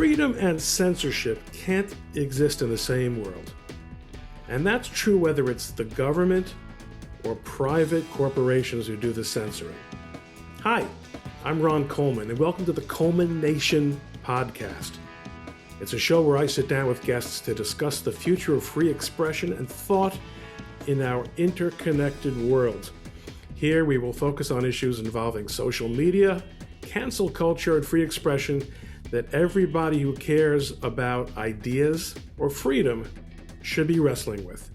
Freedom and censorship can't exist in the same world. And that's true whether it's the government or private corporations who do the censoring. Hi, I'm Ron Coleman, and welcome to the ColemanNation podcast. It's a show where I sit down with guests to discuss the future of free expression and thought in our interconnected world. Here we will focus on issues involving social media, cancel culture, and free expression that everybody who cares about ideas or freedom should be wrestling with.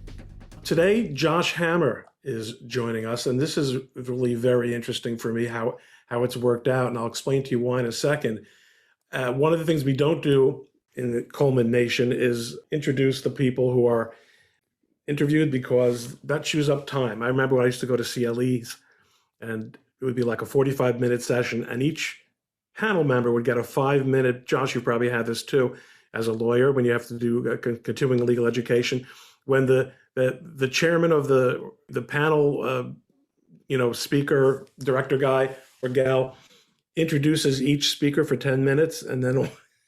Today, Josh Hammer is joining us, and this is really very interesting for me how it's worked out, and I'll explain to you why in a second. One of the things we don't do in the ColemanNation is introduce the people who are interviewed because that chews up time. I remember when I used to go to CLEs, and it would be like a 45-minute session, and each panel member would get a 5-minute, Josh, you probably had this too, as a lawyer, when you have to do continuing legal education, when the chairman of the panel, speaker, director guy or gal introduces each speaker for 10 minutes, and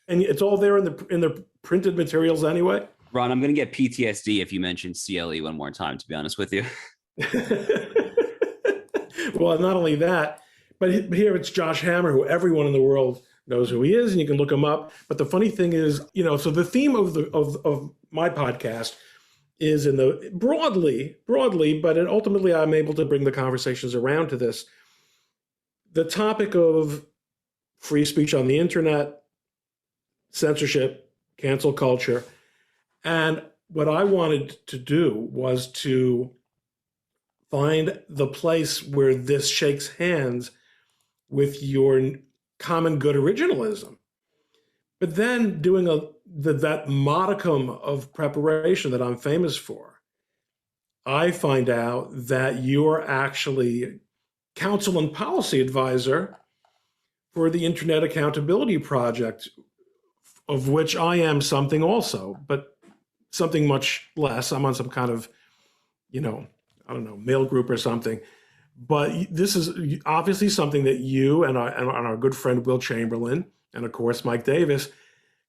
it's all there in the printed materials anyway. Ron, I'm going to get PTSD if you mention CLE one more time, to be honest with you. Well, not only that, but here it's Josh Hammer, who everyone in the world knows who he is, and you can look him up. But the funny thing is, so the theme of my podcast is in the broadly, but ultimately I'm able to bring the conversations around to this. The topic of free speech on the internet, censorship, cancel culture. And what I wanted to do was to find the place where this shakes hands with your common good originalism. But then doing that modicum of preparation that I'm famous for, I find out that you're actually counsel and policy advisor for the Internet Accountability Project, of which I am something also, but something much less. I'm on some kind of, mail group or something. But this is obviously something that you and our good friend Will Chamberlain, and of course Mike Davis,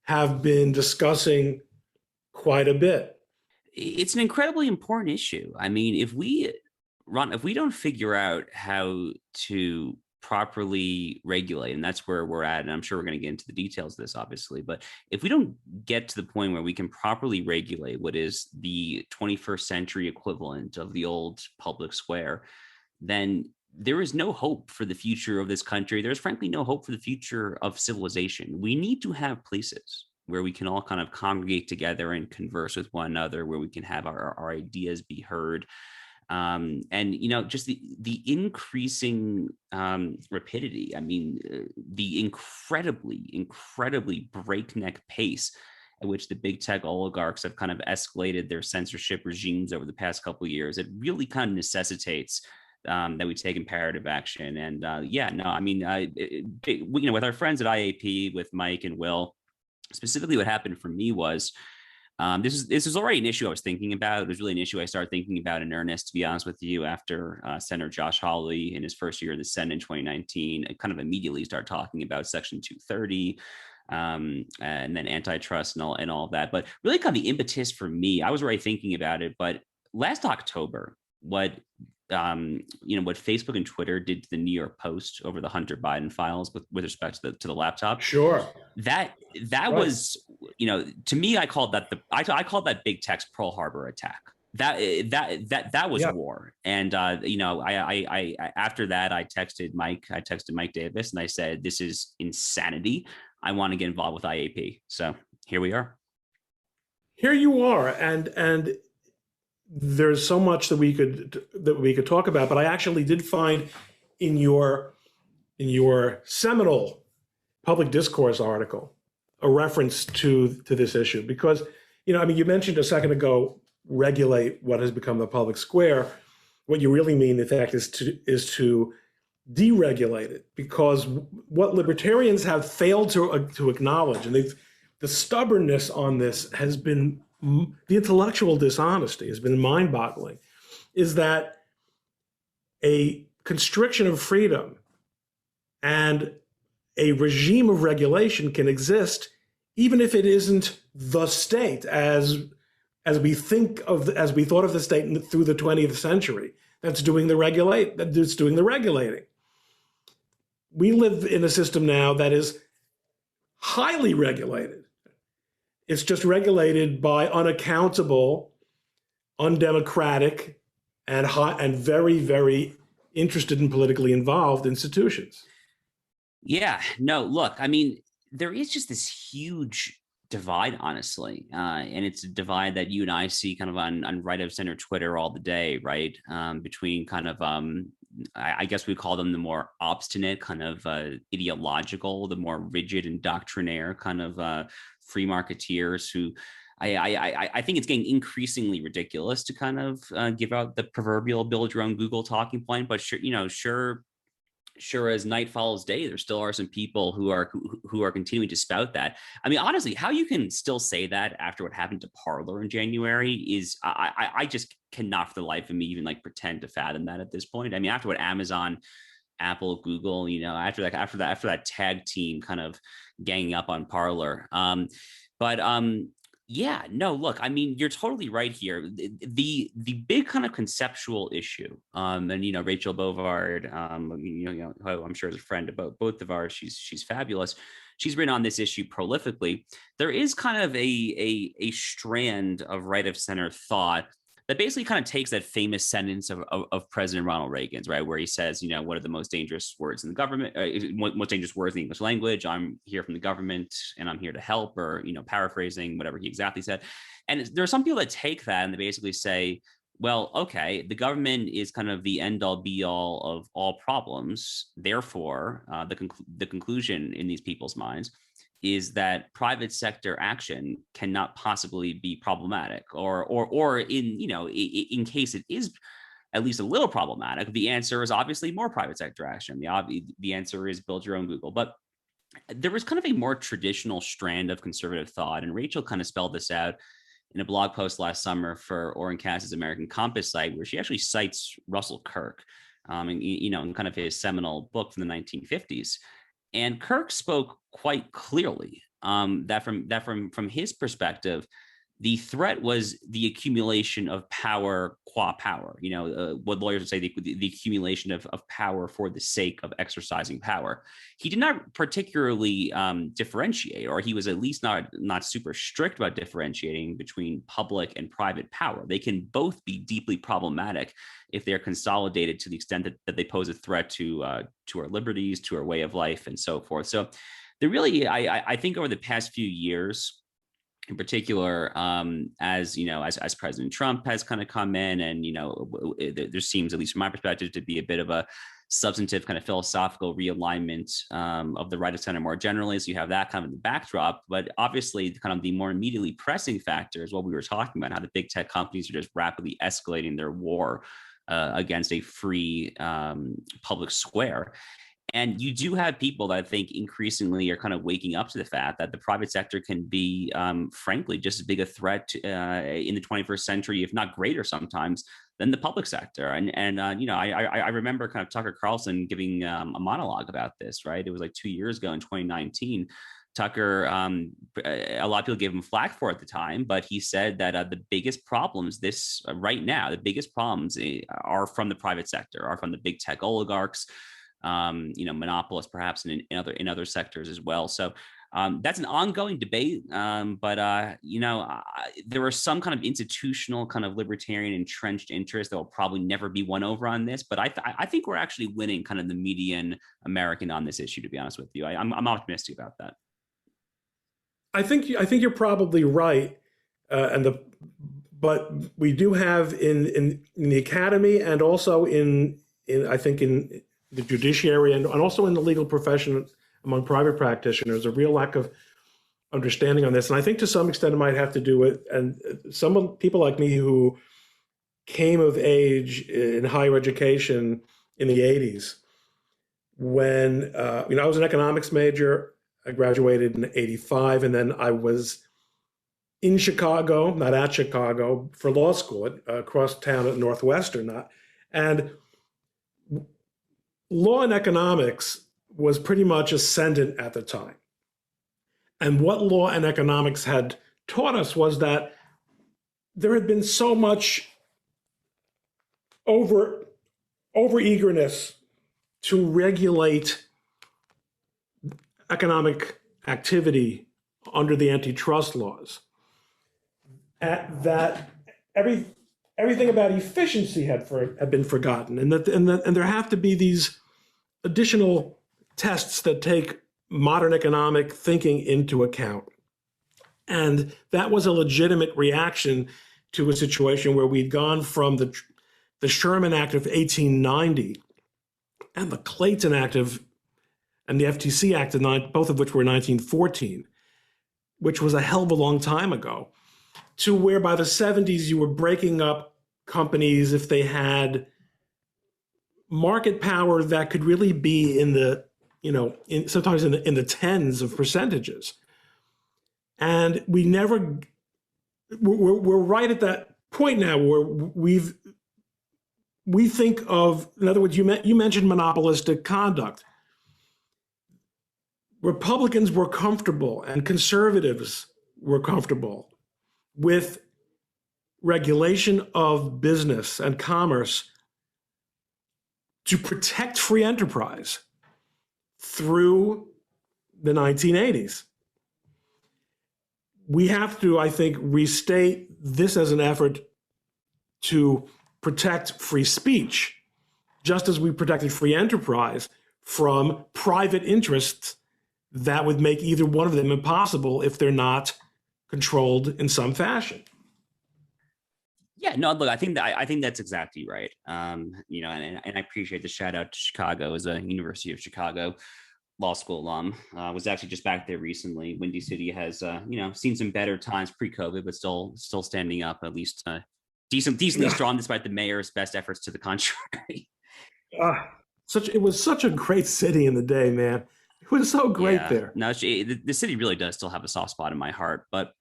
have been discussing quite a bit. It's an incredibly important issue. I mean, if we don't figure out how to properly regulate, and that's where we're at, and I'm sure we're going to get into the details of this, obviously, but if we don't get to the point where we can properly regulate what is the 21st century equivalent of the old public square, then there is no hope for the future of this country. There's frankly no hope for the future of civilization. We need to have places where we can all kind of congregate together and converse with one another, where we can have our ideas be heard. Just the increasing rapidity, the incredibly breakneck pace at which the big tech oligarchs have kind of escalated their censorship regimes over the past couple of years, it really kind of necessitates that we take imperative action. And with our friends at IAP, with Mike and Will, specifically what happened for me was, this is already an issue I was thinking about. It was really an issue I started thinking about in earnest, to be honest with you, after Senator Josh Hawley in his first year in the Senate in 2019, I kind of immediately started talking about Section 230 and then antitrust and all of that. But really kind of the impetus for me, I was already thinking about it, but last October, what Facebook and Twitter did to the New York Post over the Hunter Biden files with respect to the laptop. Sure. That right. Was, to me, I called that I called that big tech's Pearl Harbor attack. That was war. And I after that I texted Mike Davis, and I said, this is insanity. I want to get involved with IAP. So here we are. Here you are, and there's so much that we could talk about, but I actually did find in your seminal public discourse article a reference to this issue, because you mentioned a second ago, regulate what has become the public square. What you really mean, in fact, is to deregulate it, because what libertarians have failed to acknowledge, and the stubbornness on this has been, the intellectual dishonesty has been mind-boggling, is that a constriction of freedom and a regime of regulation can exist even if it isn't the state as we think of as we thought of the state through the 20th century, that's doing the regulating. We live in a system now that is highly regulated. It's just regulated by unaccountable, undemocratic, and very, very interested and politically involved institutions. Yeah, no, look, I mean, there is just this huge divide, honestly. And it's a divide that you and I see kind of on right of center Twitter all the day, right? Between kind of, I guess we call them the more obstinate, kind of ideological, the more rigid and doctrinaire kind of free marketeers who I think it's getting increasingly ridiculous to kind of give out the proverbial build your own Google talking point, but sure as night follows day, there still are some people who are continuing to spout that. I mean, honestly, how you can still say that after what happened to Parler in January is I just cannot for the life of me even like pretend to fathom that at this point. I mean, after what Amazon, Apple, Google, after that tag team kind of ganging up on Parler. But yeah, no, look, I mean, you're totally right here. The big kind of conceptual issue, and Rachel Bovard, who I'm sure is a friend of both of ours. She's fabulous. She's written on this issue prolifically. There is kind of a strand of right of center thought that basically kind of takes that famous sentence of President Ronald Reagan's, right, where he says, what are the most dangerous words in the government, most dangerous words in the English language? I'm here from the government and I'm here to help, or, paraphrasing whatever he exactly said. And there are some people that take that and they basically say, well, okay, the government is kind of the end all be all of all problems. Therefore, the conclusion in these people's minds is that private sector action cannot possibly be problematic, or in case it is at least a little problematic, the answer is obviously more private sector action. The answer is build your own Google. But there was kind of a more traditional strand of conservative thought, and Rachel kind of spelled this out in a blog post last summer for Orrin Cass's American Compass site, where she actually cites Russell Kirk, in kind of his seminal book from the 1950s. And Kirk spoke quite clearly that from his perspective, the threat was the accumulation of power qua power. What lawyers would say, the accumulation of power for the sake of exercising power. He did not particularly differentiate, or he was at least not super strict about differentiating between public and private power. They can both be deeply problematic if they're consolidated to the extent that they pose a threat to our liberties, to our way of life, and so forth. So there really, I think over the past few years, in particular, as President Trump has kind of come in, and there seems, at least from my perspective, to be a bit of a substantive kind of philosophical realignment of the right of center more generally. So you have that kind of in the backdrop, but obviously kind of the more immediately pressing factor is what we were talking about, how the big tech companies are just rapidly escalating their war against a free public square. And you do have people that I think increasingly are kind of waking up to the fact that the private sector can be, frankly, just as big a threat in the 21st century, if not greater sometimes, than the public sector. And I remember kind of Tucker Carlson giving a monologue about this, right? It was like 2 years ago in 2019. Tucker, a lot of people gave him flack for it at the time, but he said that the biggest problems right now, the biggest problems are from the private sector, are from the big tech oligarchs, monopolists, perhaps in other sectors as well. So that's an ongoing debate. But there are some kind of institutional kind of libertarian entrenched interests that will probably never be won over on this. But I think we're actually winning kind of the median American on this issue, to be honest with you. I'm optimistic about that. I think you're probably right. But we do have in the academy, and also in I think in the judiciary, and also in the legal profession among private practitioners, a real lack of understanding on this. And I think to some extent it might have to do with, and some people like me who came of age in higher education in the 80s, when I was an economics major. I graduated in 85, and then I was in Chicago, not at Chicago, for law school across town at Northwestern. And law and economics was pretty much ascendant at the time. And what law and economics had taught us was that there had been so much over eagerness to regulate economic activity under the antitrust laws that everything about efficiency had been forgotten, and there have to be these additional tests that take modern economic thinking into account. And that was a legitimate reaction to a situation where we'd gone from the Sherman Act of 1890 and the Clayton Act and the FTC Act of both of which were 1914, which was a hell of a long time ago, to where by the 70s you were breaking up companies if they had market power that could really be in the, sometimes in the tens of percentages. And we're right at that point now where we think of, in other words, you mentioned monopolistic conduct. Republicans were comfortable and conservatives were comfortable with regulation of business and commerce to protect free enterprise through the 1980s. We have to, I think, restate this as an effort to protect free speech, just as we protected free enterprise from private interests that would make either one of them impossible if they're not controlled in some fashion. Yeah, no, look, I think that's exactly right. And I appreciate the shout out to Chicago as a University of Chicago law school alum. Was actually just back there recently. Windy City has, seen some better times pre-COVID, but still standing up, at least decently strong, despite the mayor's best efforts to the contrary. It was such a great city in the day, man. It was so great there. No, the city really does still have a soft spot in my heart. But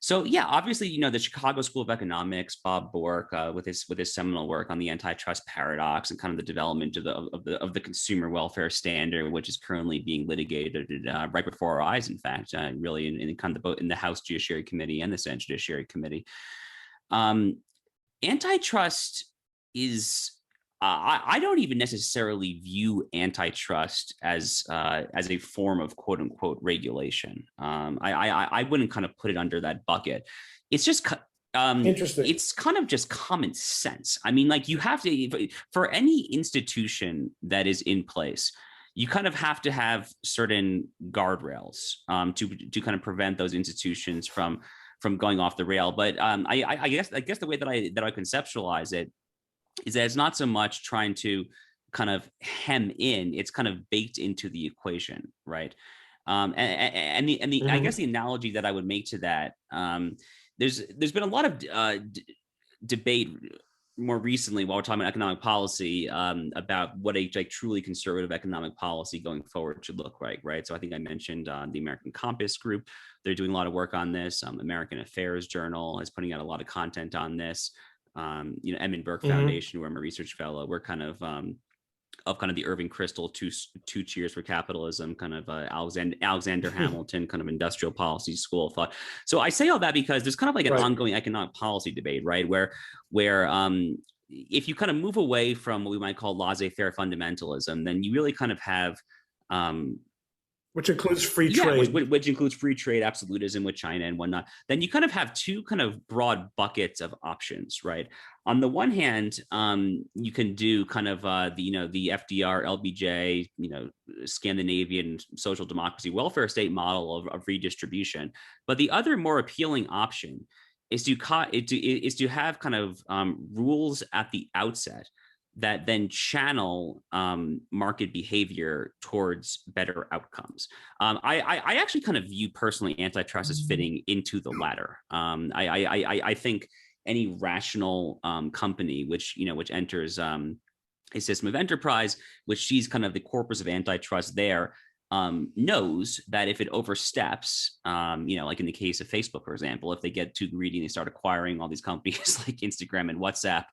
so yeah, obviously, the Chicago School of Economics, Bob Bork, with his seminal work on the antitrust paradox and kind of the development of the consumer welfare standard, which is currently being litigated right before our eyes. In fact, really in kind of in the House Judiciary Committee and the Senate Judiciary Committee. Antitrust is. I don't even necessarily view antitrust as a form of quote unquote regulation. I wouldn't kind of put it under that bucket. It's just interesting. It's kind of just common sense. I mean, like, you have to, for any institution that is in place, you kind of have to have certain guardrails to kind of prevent those institutions from going off the rail. But I guess the way that I conceptualize it is that it's not so much trying to kind of hem in, it's kind of baked into the equation, right? I guess the analogy that I would make to that, there's been a lot of debate more recently while we're talking about economic policy about what a truly conservative economic policy going forward should look like, right? So I think I mentioned the American Compass Group. They're doing a lot of work on this. American Affairs Journal is putting out a lot of content on this. Edmund Burke Foundation, where I'm a research fellow, we're kind of the Irving Kristol two cheers for capitalism, kind of Alexander Hamilton kind of industrial policy school of thought. So I say all that because there's kind of like an ongoing economic policy debate, right? Where if you kind of move away from what we might call laissez-faire fundamentalism, then you really kind of have which includes free trade. Which includes free trade, absolutism with China and whatnot. Then you kind of have two kind of broad buckets of options, right? On the one hand, you can do kind of the FDR, LBJ, Scandinavian social democracy welfare state model of redistribution. But the other more appealing option is to have kind of rules at the outset that then channel market behavior towards better outcomes. I actually kind of view personally antitrust as fitting into the latter. I think any rational company which enters a system of enterprise, which sees kind of the corpus of antitrust there, knows that if it oversteps, like in the case of Facebook, for example, if they get too greedy and they start acquiring all these companies like Instagram and WhatsApp,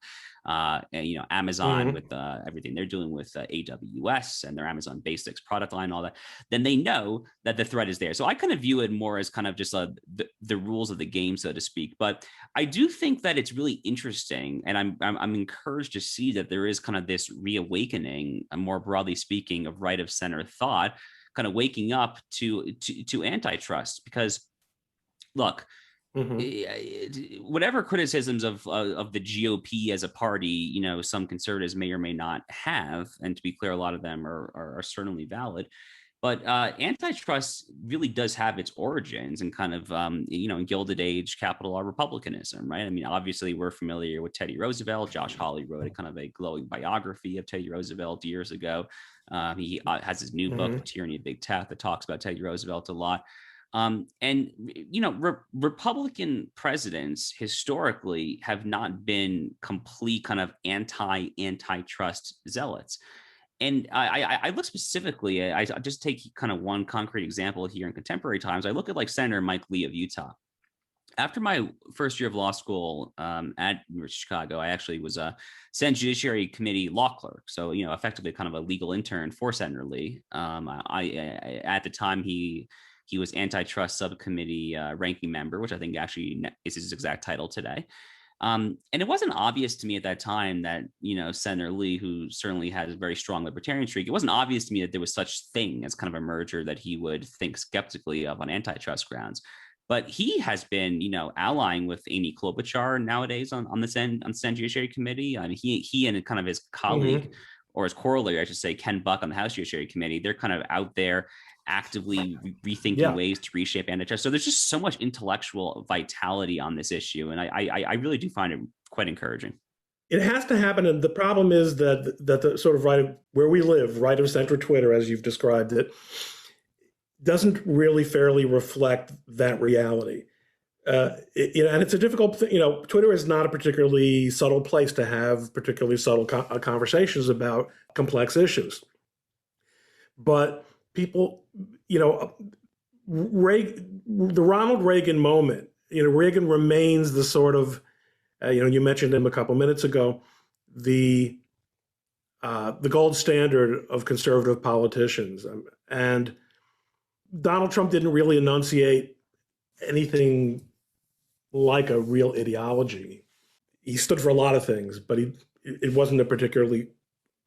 and, Amazon with everything they're doing with AWS and their Amazon Basics product line, all that, then they know that the threat is there. So I kind of view it more as kind of just the rules of the game, so to speak. But I do think that it's really interesting, and I'm encouraged to see that there is kind of this reawakening, more broadly speaking, of right of center thought, kind of waking up to antitrust. Because look, whatever criticisms of the GOP as a party, some conservatives may or may not have, and to be clear, a lot of them are certainly valid. But antitrust really does have its origins in kind of, in Gilded Age capital R republicanism, right? I mean, obviously, we're familiar with Teddy Roosevelt. Josh Hawley wrote a kind of a glowing biography of Teddy Roosevelt years ago. He has his new book, The Tyranny of Big Tech, that talks about Teddy Roosevelt a lot. Republican presidents historically have not been complete kind of antitrust zealots. And I look specifically, I just take kind of one concrete example here in contemporary times. I look at like Senator Mike Lee of Utah. After my first year of law school at University of Chicago, I actually was a Senate Judiciary Committee law clerk. So, effectively kind of a legal intern for Senator Lee. I at the time, he was antitrust subcommittee ranking member, which I think actually is his exact title today. And it wasn't obvious to me at that time that, Senator Lee, who certainly has a very strong libertarian streak, it wasn't obvious to me that there was such thing as kind of a merger that he would think skeptically of on antitrust grounds. But he has been, allying with Amy Klobuchar nowadays on the Senate Judiciary Committee. And he and kind of his colleague, or his corollary, I should say, Ken Buck on the House Judiciary Committee, they're kind of out there actively rethinking ways to reshape antitrust. So there's just so much intellectual vitality on this issue. And I really do find it quite encouraging. It has to happen. And the problem is that the sort of where we live, right of center Twitter, as you've described it, doesn't really fairly reflect that reality. And it's a difficult thing. Twitter is not a particularly subtle place to have particularly subtle conversations about complex issues. But people, the Ronald Reagan moment, Reagan remains the sort of, you mentioned him a couple minutes ago, the gold standard of conservative politicians. And Donald Trump didn't really enunciate anything like a real ideology. He stood for a lot of things, but it wasn't a particularly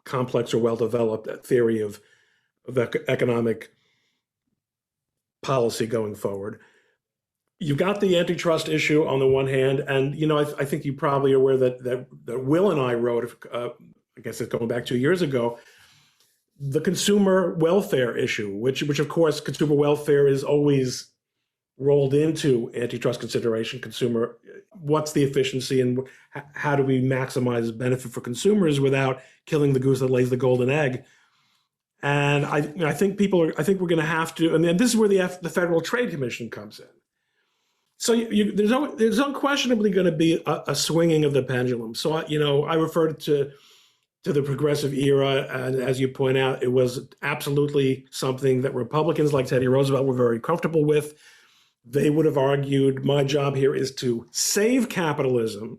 complex or well-developed theory of economic policy going forward. You've got the antitrust issue on the one hand, and I think you're probably aware that Will and I wrote, I guess it's going back 2 years ago, the consumer welfare issue, which of course consumer welfare is always rolled into antitrust consideration. What's the efficiency and how do we maximize benefit for consumers without killing the goose that lays the golden egg? And I think we're going to have to, and this is where the Federal Trade Commission comes in. So there's unquestionably going to be a swinging of the pendulum. So I referred to the progressive era, and as you point out, it was absolutely something that Republicans like Teddy Roosevelt were very comfortable with. They would have argued, my job here is to save capitalism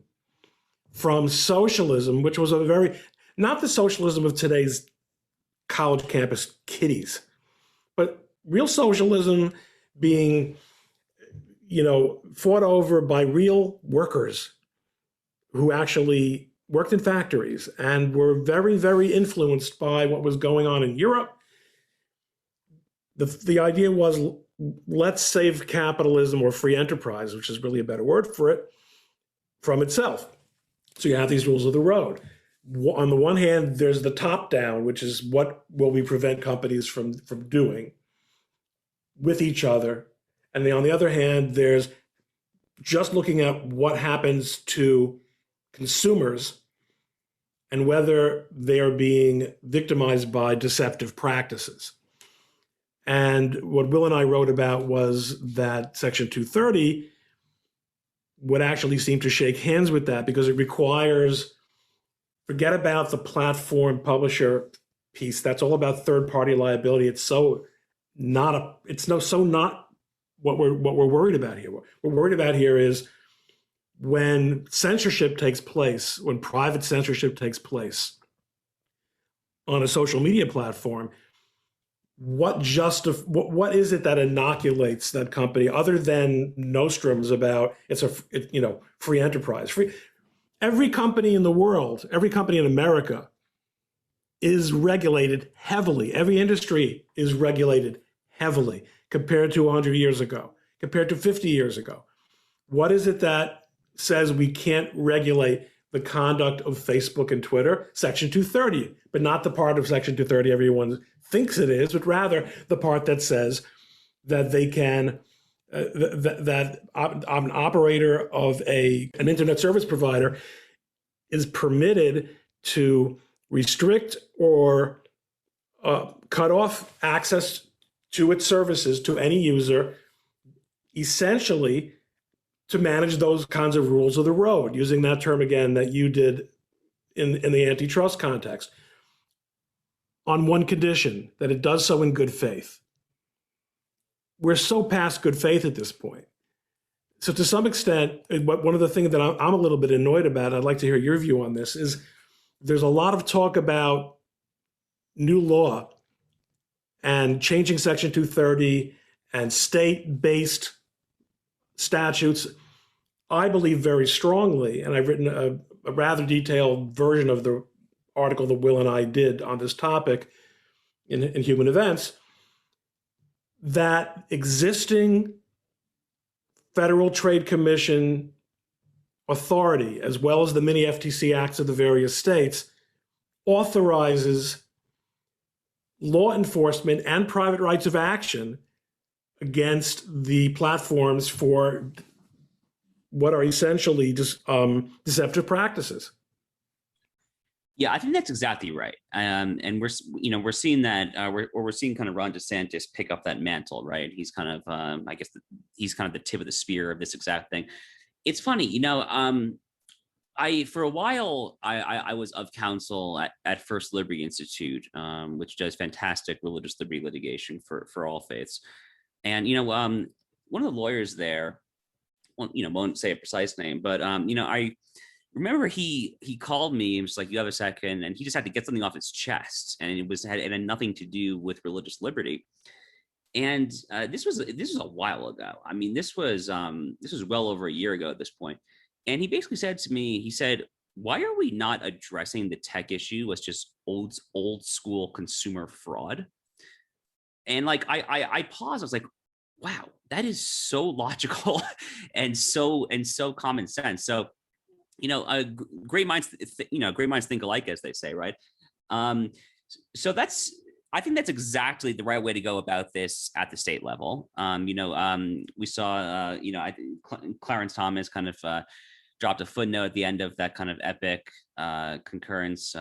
from socialism, which was not the socialism of today's college campus kiddies, but real socialism being, fought over by real workers who actually worked in factories and were very, very influenced by what was going on in Europe. The idea was, let's save capitalism or free enterprise, which is really a better word for it, from itself. So you have these rules of the road. On the one hand, there's the top down, which is what will we prevent companies from doing with each other. And then on the other hand, there's just looking at what happens to consumers and whether they are being victimized by deceptive practices. And what Will and I wrote about was that Section 230 would actually seem to shake hands with that, because it requires, forget about the platform publisher piece. That's all about third-party liability. It's not what we're worried about here. What we're worried about here is when censorship takes place, when private censorship takes place on a social media platform, what is it that inoculates that company other than nostrums about free enterprise? Every company in the world, every company in America is regulated heavily. Every industry is regulated heavily compared to 100 years ago, compared to 50 years ago. What is it that says we can't regulate the conduct of Facebook and Twitter? Section 230, but not the part of Section 230 everyone thinks it is, but rather the part that says that they can, that an operator of an internet service provider is permitted to restrict or cut off access to its services to any user, essentially to manage those kinds of rules of the road, using that term again that you did in the antitrust context, on one condition, that it does so in good faith. We're so past good faith at this point. So to some extent, one of the things that I'm a little bit annoyed about, I'd like to hear your view on this, is there's a lot of talk about new law and changing Section 230 and state-based statutes. I believe very strongly, and I've written a rather detailed version of the article that Will and I did on this topic in Human Events, that existing Federal Trade Commission authority, as well as the mini FTC acts of the various states, authorizes law enforcement and private rights of action against the platforms for what are essentially just deceptive practices. Yeah, I think that's exactly right. And we're seeing that we're seeing kind of Ron DeSantis pick up that mantle, right? He's kind of I guess he's kind of the tip of the spear of this exact thing. It's funny, for a while I was of counsel at First Liberty Institute, which does fantastic religious liberty litigation for all faiths. And one of the lawyers there, won't say a precise name, but I remember he called me and was like, "You have a second?" And he just had to get something off his chest, and it had nothing to do with religious liberty. And this was a while ago. I mean, this was well over a year ago at this point. And he basically said to me, he said, "Why are we not addressing the tech issue as just old school consumer fraud?" And like I paused. I was like, "Wow, that is so logical and so common sense." So, great minds think alike, as they say, right? So I think that's exactly the right way to go about this at the state level. We saw, I think Clarence Thomas kind of dropped a footnote at the end of that kind of epic concurrence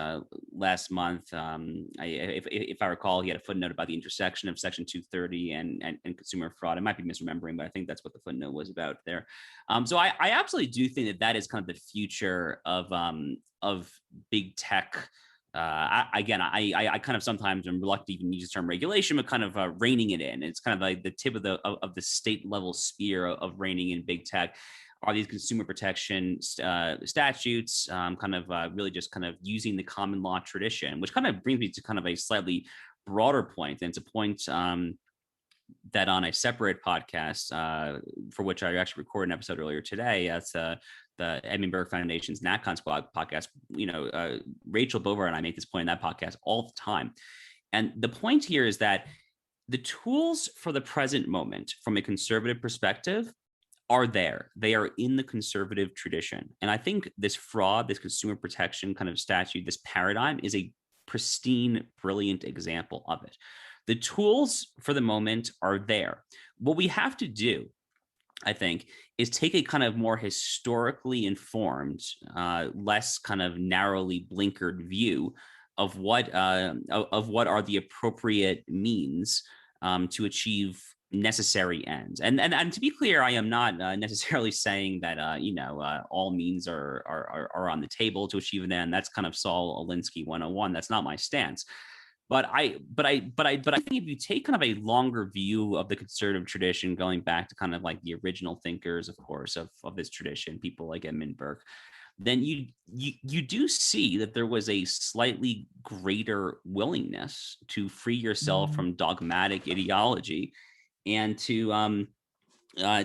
last month. If I recall, he had a footnote about the intersection of Section 230 and consumer fraud. I might be misremembering, but I think that's what the footnote was about there. So I absolutely do think that is kind of the future of big tech. I kind of sometimes am reluctant to even use the term regulation, but kind of reining it in. It's kind of like the tip of the state level spear of reining in big tech are these consumer protection statutes, really just kind of using the common law tradition, which kind of brings me to kind of a slightly broader point. And it's a point that on a separate podcast, for which I actually recorded an episode earlier today, that's the Edmund Foundation's NatCon Squad podcast. Rachel Bovar and I make this point in that podcast all the time. And the point here is that the tools for the present moment from a conservative perspective are there. They are in the conservative tradition. And I think this fraud, this consumer protection kind of statute, this paradigm is a pristine, brilliant example of it. The tools for the moment are there. What we have to do, I think, is take a kind of more historically informed, less kind of narrowly blinkered view of what are the appropriate means to achieve necessary ends. And to be clear, I am not necessarily saying that all means are on the table to achieve an end. That's kind of Saul Alinsky 101. That's not my stance. But I think if you take kind of a longer view of the conservative tradition, going back to kind of like the original thinkers, of course, of this tradition, people like Edmund Burke, then you do see that there was a slightly greater willingness to free yourself from dogmatic ideology and to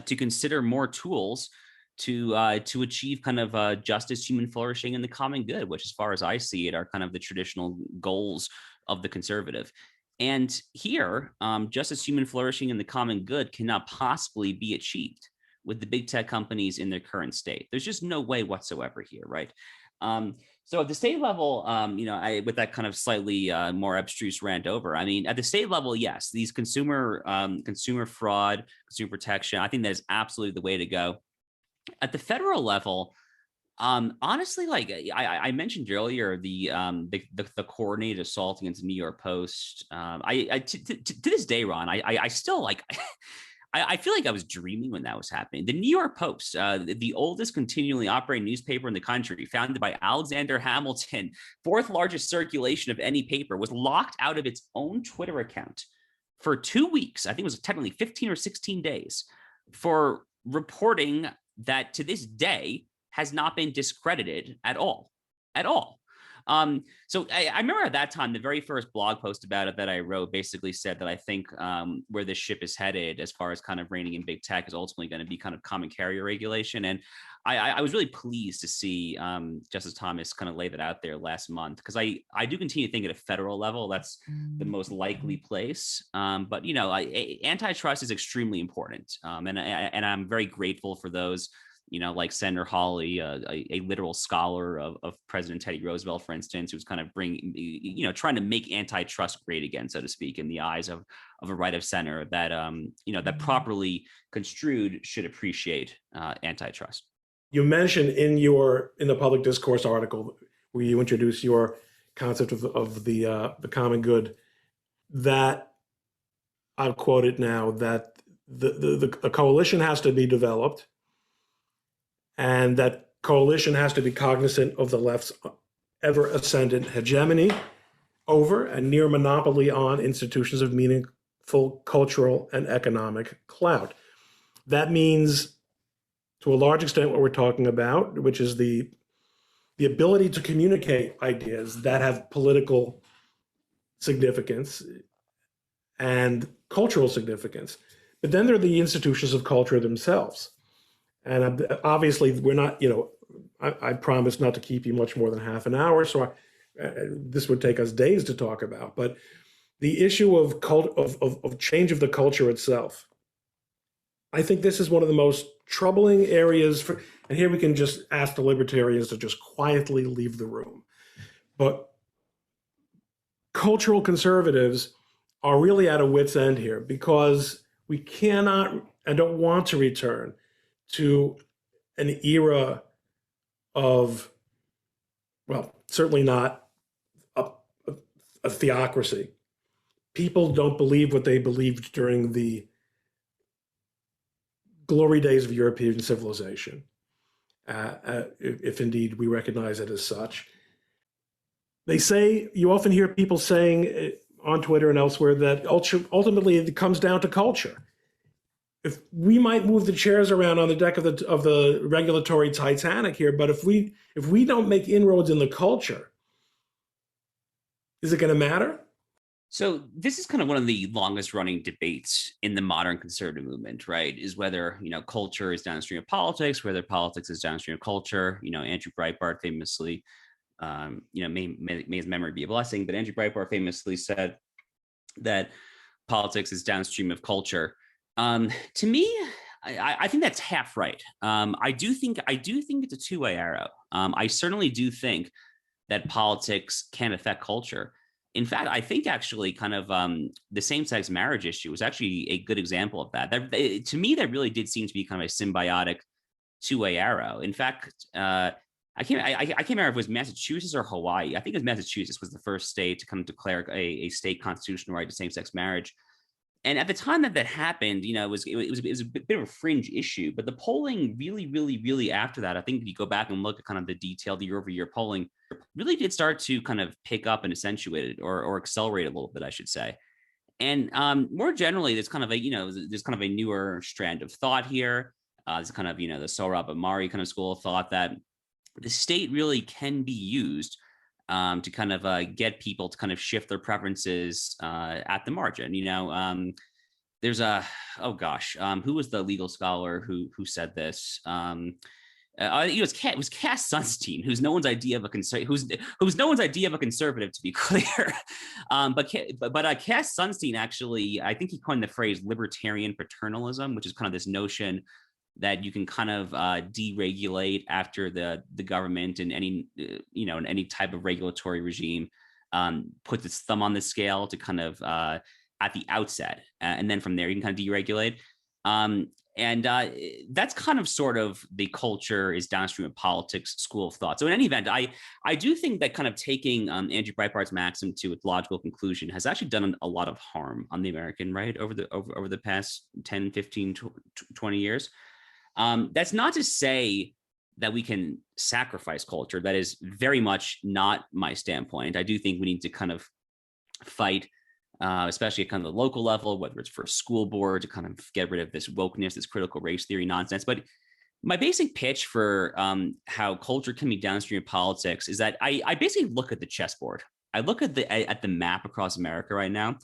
consider more tools to achieve kind of justice, human flourishing, and the common good, which, as far as I see it, are kind of the traditional goals of the conservative. And here, justice, human flourishing, and the common good cannot possibly be achieved with the big tech companies in their current state. There's just no way whatsoever here, right? So at the state level, with that kind of slightly more abstruse rant over, I mean, at the state level, yes, these consumer fraud, consumer protection, I think that is absolutely the way to go. At the federal level, honestly, like I mentioned earlier, the coordinated assault against the New York Post. To this day, Ron, I still like. I feel like I was dreaming when that was happening. The New York Post, the oldest continually operating newspaper in the country, founded by Alexander Hamilton, fourth largest circulation of any paper, was locked out of its own Twitter account for 2 weeks. I think it was technically 15 or 16 days for reporting that to this day has not been discredited at all. So I remember at that time, the very first blog post about it that I wrote basically said that I think where this ship is headed as far as kind of reigning in big tech is ultimately going to be kind of common carrier regulation. And I was really pleased to see Justice Thomas kind of lay that out there last month, because I do continue to think at a federal level, that's the most likely place. But, antitrust is extremely important. And I'm very grateful for those, like Senator Hawley, a literal scholar of President Teddy Roosevelt, for instance, who's kind of trying to make antitrust great again, so to speak, in the eyes of a right of center that, that properly construed should appreciate antitrust. You mentioned in the public discourse article where you introduce your concept of the common good, that I'll quote it now, that a coalition has to be developed, and that coalition has to be cognizant of the left's ever ascendant hegemony over and near monopoly on institutions of meaningful cultural and economic clout. That means, to a large extent, what we're talking about, which is the ability to communicate ideas that have political significance and cultural significance. But then there are the institutions of culture themselves. And obviously, we're not, I promise not to keep you much more than half an hour, so this would take us days to talk about. But the issue of change of the culture itself, I think this is one of the most troubling areas and here we can just ask the libertarians to just quietly leave the room. But cultural conservatives are really at a wit's end here, because we cannot and don't want to return to an era of, well, certainly not a theocracy. People don't believe what they believed during the glory days of European civilization, if indeed we recognize it as such. They say, you often hear people saying on Twitter and elsewhere that ultimately it comes down to culture. If we might move the chairs around on the deck of the regulatory Titanic here, but if we don't make inroads in the culture, is it going to matter? So this is kind of one of the longest running debates in the modern conservative movement, right? Is whether, culture is downstream of politics, whether politics is downstream of culture. Andrew Breitbart famously, may his memory be a blessing, but Andrew Breitbart famously said that politics is downstream of culture. To me, I think that's half right. I do think it's a two-way arrow. I certainly do think that politics can affect culture. In fact, I think actually kind of the same-sex marriage issue was actually a good example of that. To me, that really did seem to be kind of a symbiotic two-way arrow. In fact, I can't remember if it was Massachusetts or Hawaii. I think it was Massachusetts was the first state to come declare a state constitutional right to same-sex marriage. And at the time that happened, it was a bit of a fringe issue. But the polling really after that, I think if you go back and look at kind of the detailed year-over-year polling, really did start to kind of pick up and accentuate it or accelerate a little bit, I should say. And more generally, there's kind of a newer strand of thought here. It's kind of, the Sohrab Ahmari kind of school of thought that the state really can be used to kind of get people to kind of shift their preferences at the margin. There's who was the legal scholar who said this? It was Cass Sunstein, who's no one's idea of a conservative, to be clear. But Cass Sunstein actually, I think he coined the phrase libertarian paternalism, which is kind of this notion that you can kind of deregulate after the government and any in any type of regulatory regime puts its thumb on the scale to kind of at the outset, and then from there you can kind of deregulate. And that's kind of sort of the culture is downstream of politics school of thought. So in any event, I do think that kind of taking Andrew Breitbart's maxim to its logical conclusion has actually done a lot of harm on the American right over the past 10, 15, 20 years. That's not to say that we can sacrifice culture. That is very much not my standpoint. I do think we need to kind of fight, especially at kind of the local level, whether it's for a school board to kind of get rid of this wokeness, this critical race theory nonsense. But my basic pitch for how culture can be downstream of politics is that I basically look at the chessboard. I look at the map across America right now.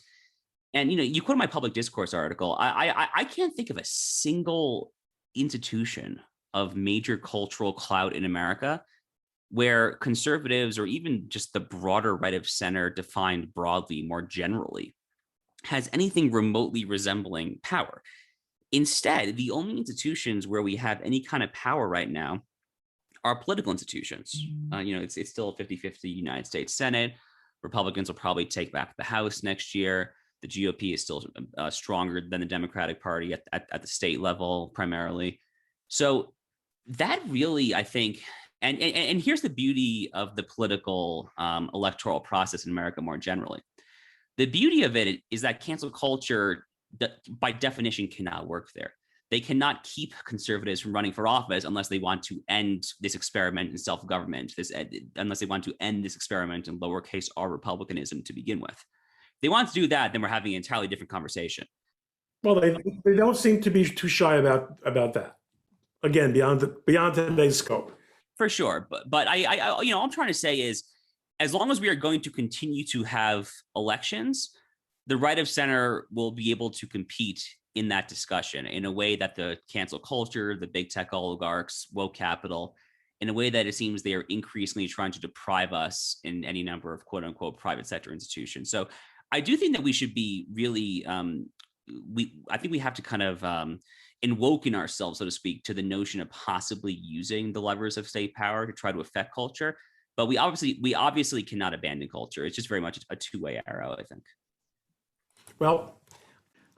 And, you quote my public discourse article. I can't think of a single institution of major cultural clout in America where conservatives or even just the broader right of center defined broadly, more generally, has anything remotely resembling power. Instead, the only institutions where we have any kind of power right now are political institutions. It's still a 50-50 United States Senate. Republicans will probably take back the House next year. The GOP is still stronger than the Democratic Party at the state level, primarily. So that really, I think, and here's the beauty of the political electoral process in America more generally. The beauty of it is that cancel culture, by definition, cannot work there. They cannot keep conservatives from running for office unless they want to end this experiment in self-government, unless they want to end this experiment in lowercase r republicanism to begin with. If they want to do that, then we're having an entirely different conversation. Well, they don't seem to be too shy about that. Again, beyond today's scope. For sure, but I all I'm trying to say is, as long as we are going to continue to have elections, the right of center will be able to compete in that discussion in a way that the cancel culture, the big tech oligarchs, woke capital, in a way that it seems they are increasingly trying to deprive us in any number of quote unquote private sector institutions. So I do think that we should be really, I think we have to kind of invoking ourselves, so to speak, to the notion of possibly using the levers of state power to try to affect culture. But we obviously cannot abandon culture. It's just very much a two-way arrow, I think. Well,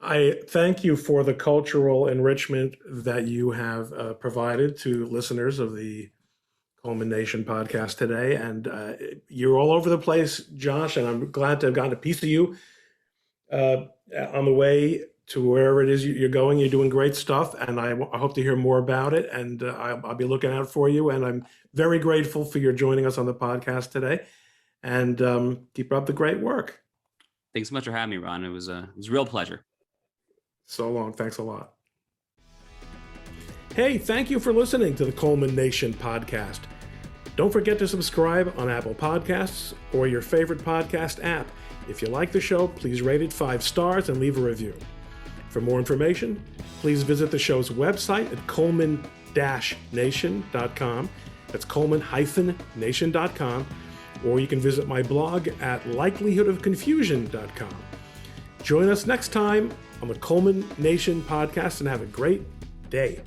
I thank you for the cultural enrichment that you have provided to listeners of the ColemanNation podcast today. And you're all over the place, Josh, and I'm glad to have gotten a piece of you on the way to wherever it is you're going. You're doing great stuff, and I hope to hear more about it, and I'll be looking out for you. And I'm very grateful for your joining us on the podcast today, and keep up the great work. Thanks so much for having me, Ron. It was a real pleasure. So long. Thanks a lot. Hey, thank you for listening to the ColemanNation podcast. Don't forget to subscribe on Apple Podcasts or your favorite podcast app. If you like the show, please rate it 5 stars and leave a review. For more information, please visit the show's website at coleman-nation.com. That's coleman-nation.com. Or you can visit my blog at likelihoodofconfusion.com. Join us next time on the ColemanNation podcast and have a great day.